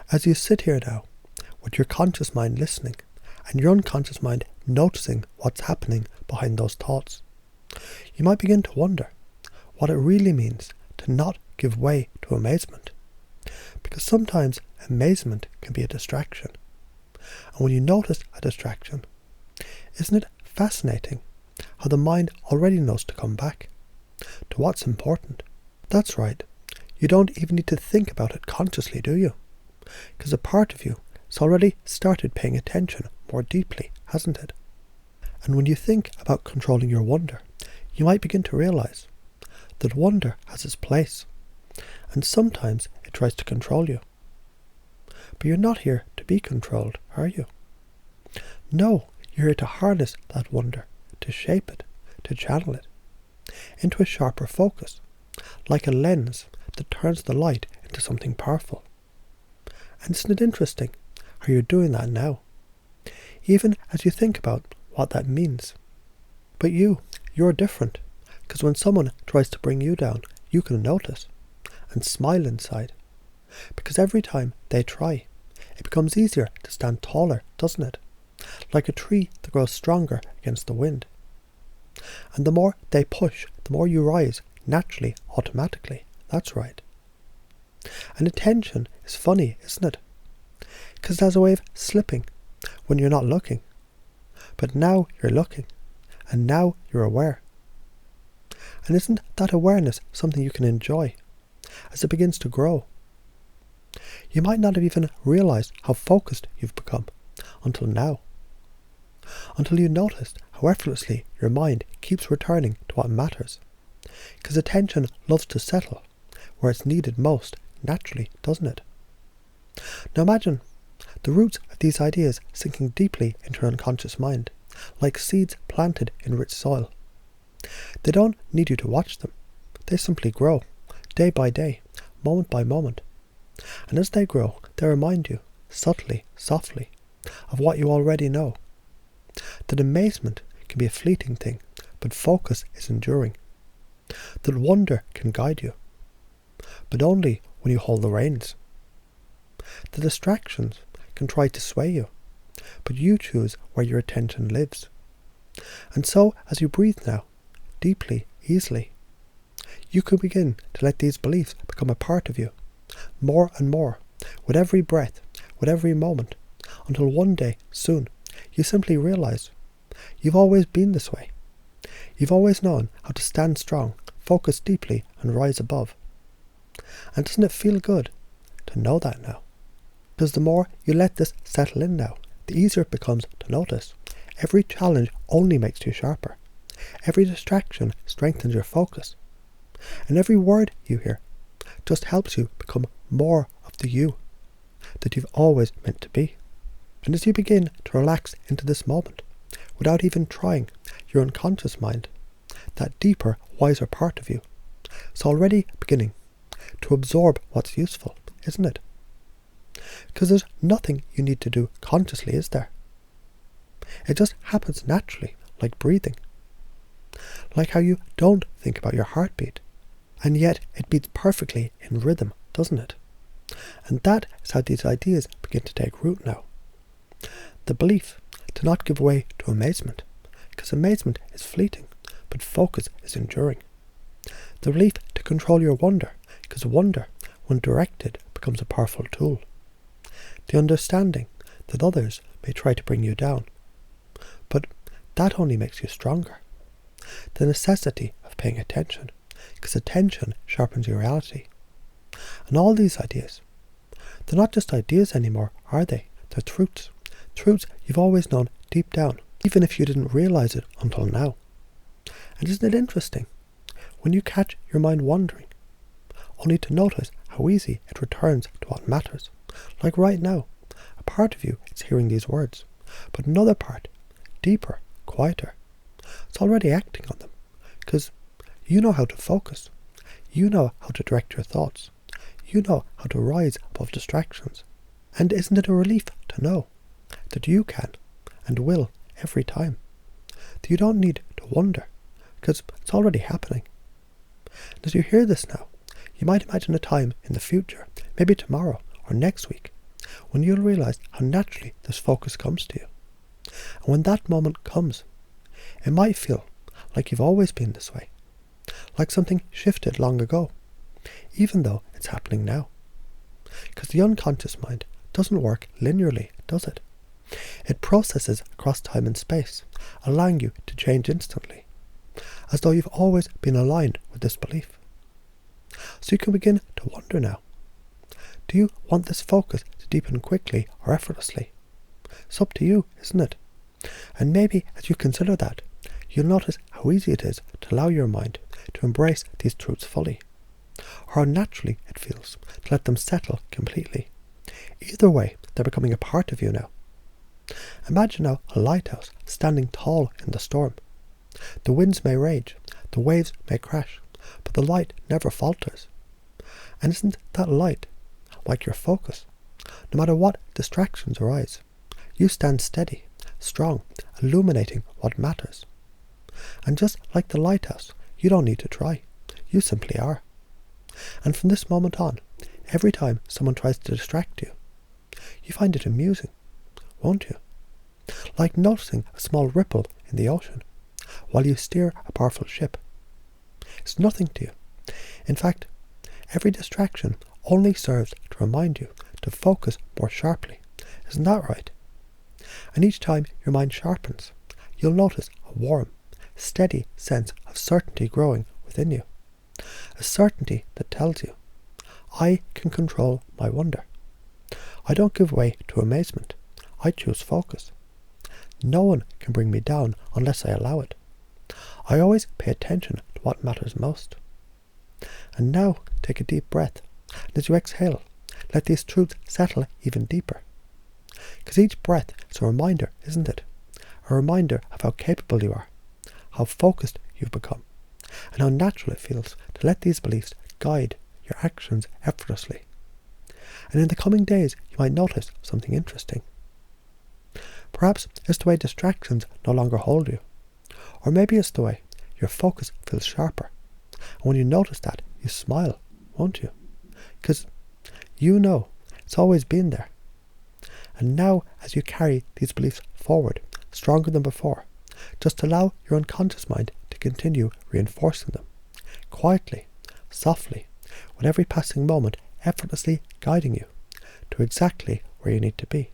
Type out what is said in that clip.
As you sit here now, with your conscious mind listening, and your unconscious mind noticing what's happening behind those thoughts, you might begin to wonder what it really means to not give way to amazement. Because sometimes amazement can be a distraction. And when you notice a distraction, isn't it fascinating how the mind already knows to come back to what's important? That's right, you don't even need to think about it consciously, do you? Because a part of you has already started paying attention more deeply, hasn't it? And when you think about controlling your wonder, you might begin to realize that wonder has its place, and sometimes it tries to control you. But you're not here to be controlled, are you? No, you're here to harness that wonder, to shape it, to channel it into a sharper focus, like a lens that turns the light into something powerful. And isn't it interesting how you're doing that now, even as you think about what that means? But you're different, because when someone tries to bring you down, you can notice and smile inside, because every time they try, it becomes easier to stand taller, doesn't it? Like a tree that grows stronger against the wind. And the more they push, the more you rise, naturally, automatically. That's right. And attention is funny, isn't it? Because it has a way of slipping when you're not looking. But now you're looking, and now you're aware. And isn't that awareness something you can enjoy as it begins to grow? You might not have even realized how focused you've become until now. Until you noticed how effortlessly your mind keeps returning to what matters. Because attention loves to settle where it's needed most, naturally, doesn't it? Now imagine the roots of these ideas sinking deeply into your unconscious mind, like seeds planted in rich soil. They don't need you to watch them. They simply grow, day by day, moment by moment. And as they grow, they remind you, subtly, softly, of what you already know. That amazement can be a fleeting thing, but focus is enduring. That wonder can guide you, but only when you hold the reins. The distractions can try to sway you, but you choose where your attention lives. And so, as you breathe now, deeply, easily, you can begin to let these beliefs become a part of you, more and more, with every breath, with every moment, until one day, soon, you simply realize you've always been this way. You've always known how to stand strong, focus deeply, and rise above. And doesn't it feel good to know that now? Because the more you let this settle in now, the easier it becomes to notice. Every challenge only makes you sharper. Every distraction strengthens your focus. And every word you hear just helps you become more of the you that you've always meant to be. And as you begin to relax into this moment, without even trying, your unconscious mind, that deeper, wiser part of you, is already beginning to absorb what's useful, isn't it? Because there's nothing you need to do consciously, is there? It just happens naturally, like breathing. Like how you don't think about your heartbeat, and yet it beats perfectly in rhythm, doesn't it? And that is how these ideas begin to take root now. The belief to not give way to amazement, because amazement is fleeting, but focus is enduring. The belief to control your wonder, because wonder, when directed, becomes a powerful tool. The understanding that others may try to bring you down, but that only makes you stronger. The necessity of paying attention, because attention sharpens your reality. And all these ideas, they're not just ideas anymore, are they? They're truths. Truths you've always known deep down, even if you didn't realize it until now. And isn't it interesting? When you catch your mind wandering, only to notice how easy it returns to what matters. Like right now, a part of you is hearing these words, but another part, deeper, quieter, it's already acting on them, because you know how to focus. You know how to direct your thoughts. You know how to rise above distractions. And isn't it a relief to know that you can and will every time? That you don't need to wonder, because it's already happening. And as you hear this now, you might imagine a time in the future, maybe tomorrow or next week, when you'll realise how naturally this focus comes to you. And when that moment comes, it might feel like you've always been this way, like something shifted long ago, even though it's happening now. Because the unconscious mind doesn't work linearly, does it? It processes across time and space, allowing you to change instantly, as though you've always been aligned with this belief. So you can begin to wonder now, do you want this focus to deepen quickly or effortlessly? It's up to you, isn't it? And maybe as you consider that, you'll notice how easy it is to allow your mind to embrace these truths fully, or how naturally it feels to let them settle completely. Either way, they're becoming a part of you now. Imagine now a lighthouse standing tall in the storm. The winds may rage, the waves may crash, but the light never falters. And isn't that light like your focus? No matter what distractions arise, you stand steady, strong, illuminating what matters. And just like the lighthouse, you don't need to try. You simply are. And from this moment on, every time someone tries to distract you, you find it amusing, won't you? Like noticing a small ripple in the ocean while you steer a powerful ship. It's nothing to you. In fact, every distraction only serves to remind you to focus more sharply. Isn't that right? And each time your mind sharpens, you'll notice a warm, steady sense of certainty growing within you. A certainty that tells you, I can control my wonder. I don't give way to amazement. I choose focus. No one can bring me down unless I allow it. I always pay attention to what matters most. And now take a deep breath, and as you exhale, let these truths settle even deeper. Because each breath is a reminder, isn't it? A reminder of how capable you are, how focused you've become, and how natural it feels to let these beliefs guide your actions effortlessly. And in the coming days, you might notice something interesting. Perhaps it's the way distractions no longer hold you. Or maybe it's the way your focus feels sharper. And when you notice that, you smile, won't you? Because you know it's always been there. And now, as you carry these beliefs forward, stronger than before, just allow your unconscious mind to continue reinforcing them, quietly, softly, with every passing moment effortlessly guiding you to exactly where you need to be.